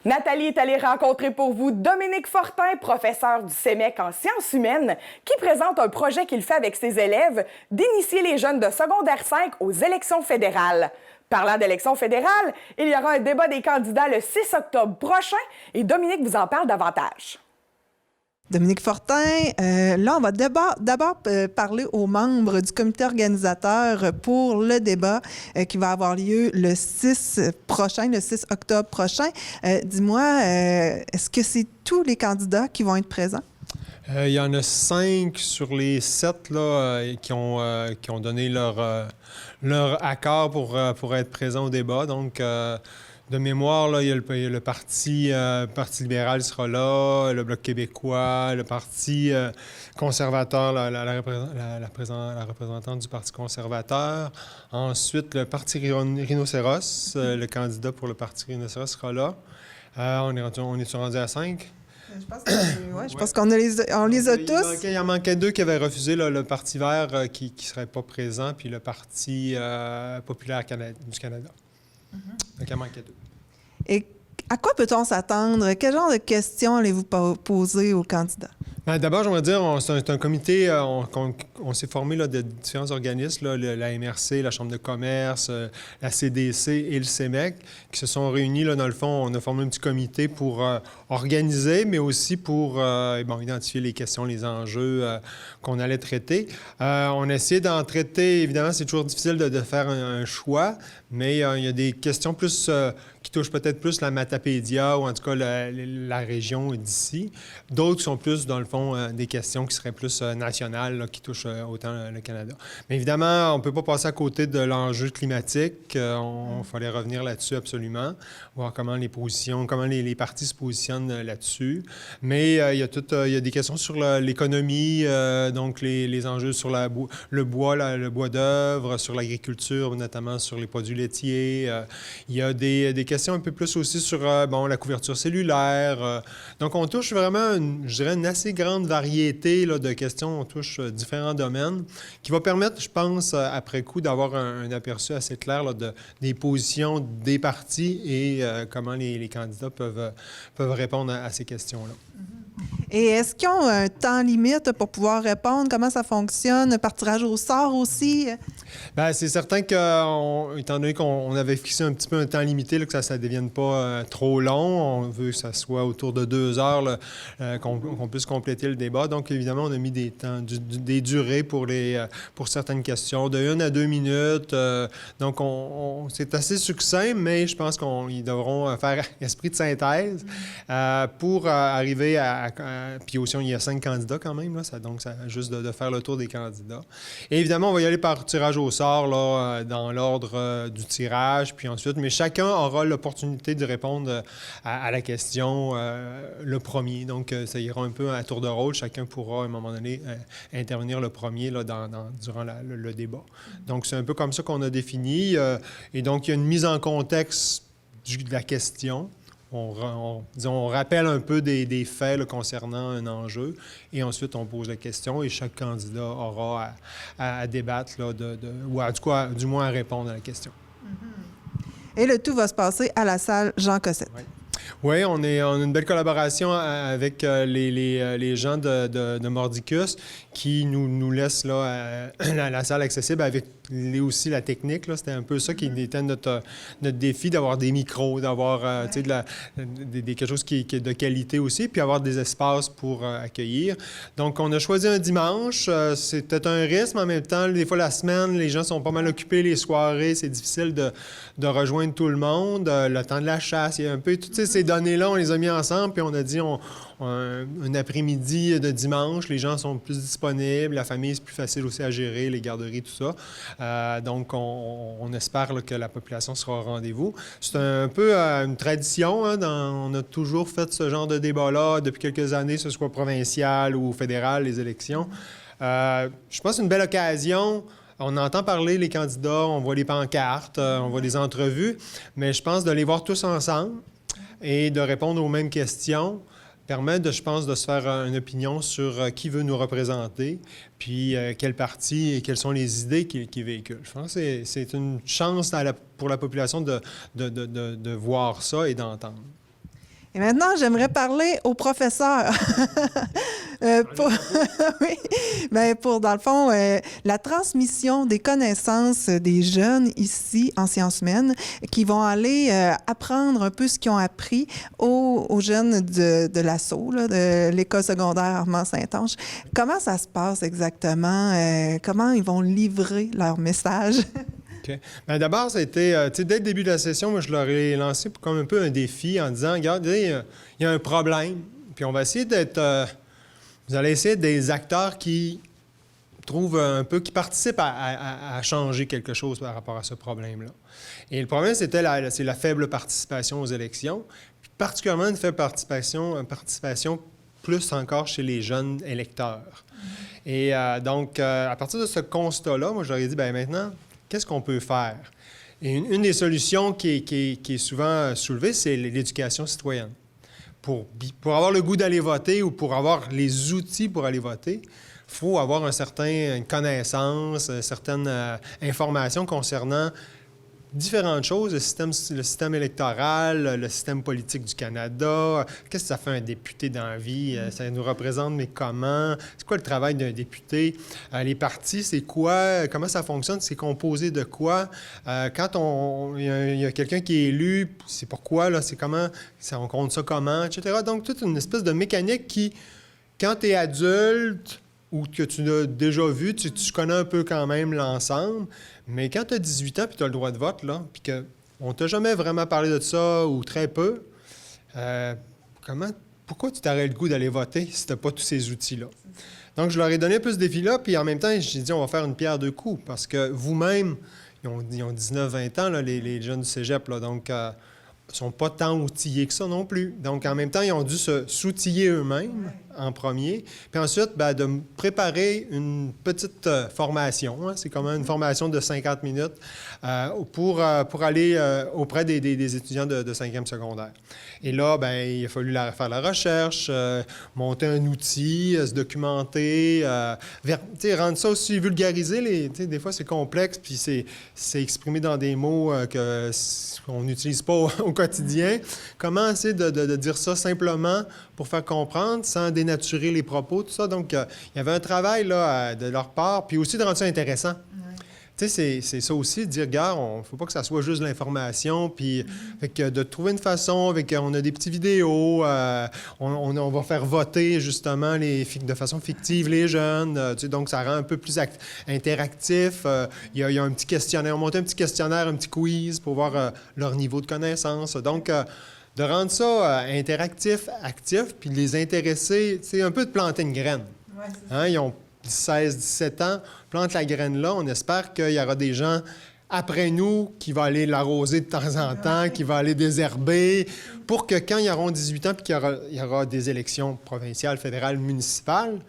Nathalie est allée rencontrer pour vous Dominique Fortin, professeur du CEMEC en sciences humaines, qui présente un projet qu'il fait avec ses élèves d'initier les jeunes de secondaire 5 aux élections fédérales. Parlant d'élections fédérales, il y aura un débat des candidats le 6 octobre prochain et Dominique vous en parle davantage. Dominique Fortin, là, on va d'abord parler aux membres du comité organisateur pour le débat qui va avoir lieu le 6 octobre prochain. Dis-moi, est-ce que c'est tous les candidats qui vont être présents? Il y en a 5 sur les 7 là, qui ont donné leur accord pour être présents au débat. Donc, de mémoire, là, il y a le Parti libéral sera là, le Bloc québécois, le Parti conservateur, la représentante du Parti conservateur. Ensuite, le Parti Rhinocéros, le candidat pour le Parti Rhinocéros sera là. On est rendu à 5? Je pense qu'on les a tous. Il en manquait 2 qui avaient refusé, là, le Parti vert qui ne serait pas présent, puis le Parti populaire du Canada. Donc, il en manquait 2. Et à quoi peut-on s'attendre? Quel genre de questions allez-vous poser aux candidats? D'abord, j'aimerais dire, c'est un comité, on s'est formé là, de différents organismes, là, la MRC, la Chambre de commerce, la CDC et le CEMEC, qui se sont réunis. Là, dans le fond, on a formé un petit comité pour organiser, mais aussi pour identifier les questions, les enjeux qu'on allait traiter. On a essayé d'en traiter, évidemment, c'est toujours difficile de faire un choix, mais il y a des questions plus qui touchent peut-être plus la Matapédia ou en tout cas la région d'ici. D'autres qui sont plus, dans le fond, des questions qui seraient plus nationales, là, qui touchent autant le Canada. Mais évidemment, on ne peut pas passer à côté de l'enjeu climatique. Il fallait revenir là-dessus absolument, voir comment les partis se positionnent là-dessus. Mais il y a des questions sur l'économie, donc les enjeux sur le bois d'œuvre, sur l'agriculture, notamment sur les produits laitiers. Il y a des questions un peu plus aussi sur la couverture cellulaire. Donc, on touche vraiment, je dirais, une assez grande variété là, de questions. On touche différents domaines qui va permettre, je pense, après coup, d'avoir un aperçu assez clair là, des positions des partis et comment les candidats peuvent répondre à ces questions-là. Et est-ce qu'ils ont un temps limite pour pouvoir répondre? Comment ça fonctionne? Par tirage au sort aussi? Bien, c'est certain étant donné qu'on avait fixé un petit peu un temps limité, là, que ça ne devienne pas trop long, on veut que ça soit autour de 2 heures là, qu'on puisse compléter le débat. Donc, évidemment, on a mis des temps, des durées pour certaines questions, de 1 à 2 minutes. Donc, c'est assez succinct, mais je pense qu'ils devront faire esprit de synthèse pour arriver à puis aussi, il y a 5 candidats quand même, là, donc ça juste de faire le tour des candidats. Et évidemment, on va y aller par tirage au sort là, dans l'ordre du tirage, puis ensuite, mais chacun aura l'opportunité de répondre à la question le premier. Donc, ça ira un peu à tour de rôle. Chacun pourra, à un moment donné, intervenir le premier là, durant le débat. Donc, c'est un peu comme ça qu'on a défini. Et donc, il y a une mise en contexte de la question. On rappelle un peu des faits là, concernant un enjeu et ensuite on pose la question et chaque candidat aura à débattre là, ou en tout cas, du moins à répondre à la question. Et le tout va se passer à la salle Jean Cossette. Oui, on a une belle collaboration avec les gens de Mordicus qui nous laissent là, la salle accessible avec aussi la technique. Là. C'était un peu ça qui était notre défi, d'avoir des micros, d'avoir quelque chose qui est de qualité aussi, puis avoir des espaces pour accueillir. Donc, on a choisi un dimanche. C'était un risque, mais en même temps, des fois, la semaine, les gens sont pas mal occupés, les soirées, c'est difficile de rejoindre tout le monde. Le temps de la chasse, il y a un peu... Toutes ces données-là, on les a mis ensemble, puis on a dit un après-midi de dimanche, les gens sont plus disponibles, la famille, c'est plus facile aussi à gérer, les garderies, tout ça. Donc, on espère là, que la population sera au rendez-vous. C'est un peu une tradition. Hein, on a toujours fait ce genre de débat-là depuis quelques années, que ce soit provincial ou fédéral, les élections. Je pense que c'est une belle occasion. On entend parler les candidats, on voit les pancartes, on voit les entrevues, mais je pense de les voir tous ensemble et de répondre aux mêmes questions permet, je pense, de se faire une opinion sur qui veut nous représenter, puis quel parti et quelles sont les idées qu'il véhicule. Je pense que c'est une chance pour la population de voir ça et d'entendre. Et maintenant, j'aimerais parler aux professeurs. Oui, mais dans le fond, la transmission des connaissances des jeunes ici en sciences humaines qui vont aller apprendre un peu ce qu'ils ont appris aux jeunes de l'ASSO, là, de l'École secondaire Armand-Saint-Ange. Comment ça se passe exactement? Comment ils vont livrer leur message? OK. Bien, d'abord, ça a été, dès le début de la session, moi, je leur ai lancé comme un peu un défi en disant, regardez, il y a un problème, puis on va essayer d'être... vous allez essayer d'être des acteurs qui trouvent un peu, qui participent à changer quelque chose par rapport à ce problème-là. Et le problème, c'est la faible participation aux élections, puis particulièrement une faible participation plus encore chez les jeunes électeurs. Et donc, à partir de ce constat-là, moi, je leur ai dit, bien maintenant, qu'est-ce qu'on peut faire? Et une des solutions qui est souvent soulevée, c'est l'éducation citoyenne. Pour avoir le goût d'aller voter ou pour avoir les outils pour aller voter, il faut avoir une connaissance, certaines informations concernant différentes choses, le système électoral, le système politique du Canada, qu'est-ce que ça fait un député dans la vie, ça nous représente, mais comment, c'est quoi le travail d'un député, les partis, c'est quoi, comment ça fonctionne, c'est composé de quoi, quand il y a quelqu'un qui est élu, c'est pourquoi, là, c'est comment, on compte ça comment, etc. Donc, toute une espèce de mécanique qui, quand tu es adulte, ou que tu l'as déjà vu, tu connais un peu quand même l'ensemble, mais quand tu as 18 ans et tu as le droit de vote, là, puis qu'on ne t'a jamais vraiment parlé de ça ou très peu, pourquoi tu t'aurais le goût d'aller voter si tu n'as pas tous ces outils-là? Donc, je leur ai donné un peu ce défi-là, puis en même temps, j'ai dit, on va faire une pierre deux coups, parce que vous-même, ils ont 19-20 ans, là, les jeunes du cégep, là, donc ils ne sont pas tant outillés que ça non plus. Donc, en même temps, ils ont dû s'outiller eux-mêmes en premier. Puis ensuite, de préparer une petite formation. Hein, c'est comme une formation de 50 minutes pour aller auprès des étudiants de 5e secondaire. Et là, il a fallu faire la recherche, monter un outil, se documenter, rendre ça aussi vulgarisé. Des fois, c'est complexe, puis c'est exprimé dans des mots qu'on n'utilise pas au quotidien. Comment essayer de dire ça simplement pour faire comprendre, sans dénaturer les propos, tout ça. Donc, il y avait un travail là, de leur part, puis aussi de rendre ça intéressant. Tu sais, c'est ça aussi, de dire, regarde, il ne faut pas que ça soit juste l'information, puis fait que de trouver une façon, on a des petites vidéos, on va faire voter justement de façon fictive les jeunes, tu sais, donc ça rend un peu plus interactif. Il y a un petit questionnaire, on monte un petit questionnaire, un petit quiz pour voir leur niveau de connaissance. Donc, de rendre ça interactif, actif, puis de les intéresser, c'est un peu de planter une graine. Ouais, hein, ils ont 16-17 ans, plante la graine là, on espère qu'il y aura des gens après nous qui vont aller l'arroser de temps en temps, qui vont aller désherber, pour que quand ils auront 18 ans puis qu'il y aura des élections provinciales, fédérales, municipales,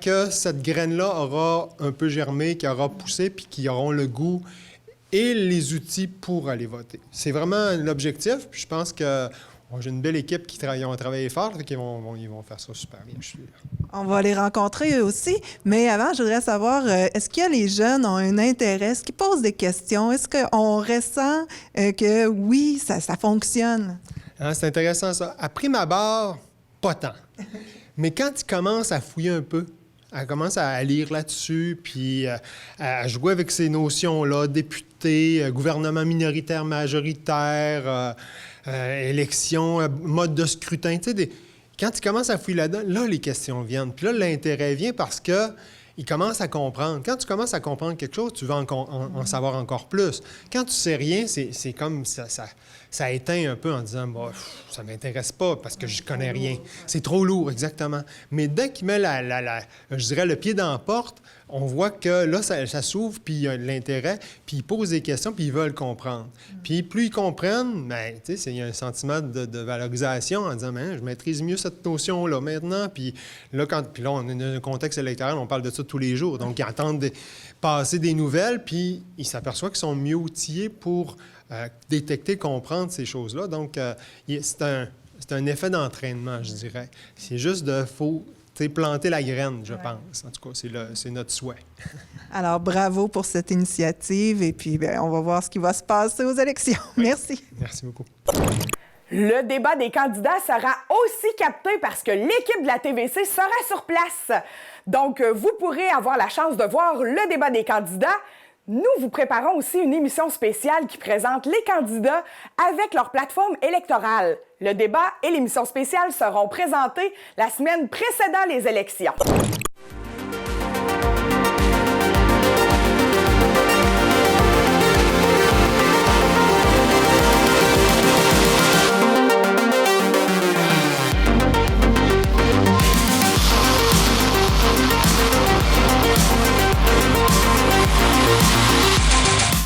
que cette graine-là aura un peu germé, qui aura poussé, puis qu'ils auront le goût et les outils pour aller voter. C'est vraiment l'objectif, puis je pense que j'ai une belle équipe qui ont travaillé fort, ils vont faire ça super bien. On va les rencontrer eux aussi, mais avant, je voudrais savoir, est-ce que les jeunes ont un intérêt, est-ce qu'ils posent des questions, est-ce qu'on ressent que oui, ça fonctionne? Ah, c'est intéressant ça. À prime abord, pas tant. Mais quand ils commencent à fouiller un peu, elle commence à lire là-dessus, puis à jouer avec ces notions-là, député, gouvernement minoritaire, majoritaire, élection, mode de scrutin. Tu sais, quand ils commencent à fouiller là-dedans, là, les questions viennent. Puis là, l'intérêt vient parce qu'ils commencent à comprendre. Quand tu commences à comprendre quelque chose, tu veux en savoir encore plus. Quand tu sais rien, c'est comme ça éteint un peu en disant ça ne m'intéresse pas parce que je connais rien. C'est trop lourd, exactement. Mais dès qu'il met je dirais le pied dans la porte, on voit que là, ça s'ouvre, puis il y a de l'intérêt, puis ils posent des questions, puis ils veulent comprendre. Puis plus ils comprennent, il y a un sentiment de valorisation en disant je maîtrise mieux cette notion-là maintenant. Puis là, on est dans un contexte électoral, on parle de ça tous les jours. Donc, ils entendent passer des nouvelles, puis ils s'aperçoivent qu'ils sont mieux outillés pour détecter, comprendre ces choses-là. Donc, c'est un effet d'entraînement, je dirais. C'est juste faut planter la graine, je pense. En tout cas, c'est notre souhait. Alors, bravo pour cette initiative et puis on va voir ce qui va se passer aux élections. Oui. Merci. Merci beaucoup. Le débat des candidats sera aussi capté parce que l'équipe de la TVC sera sur place. Donc, vous pourrez avoir la chance de voir le débat des candidats. Nous vous préparons aussi une émission spéciale qui présente les candidats avec leur plateforme électorale. Le débat et l'émission spéciale seront présentés la semaine précédant les élections.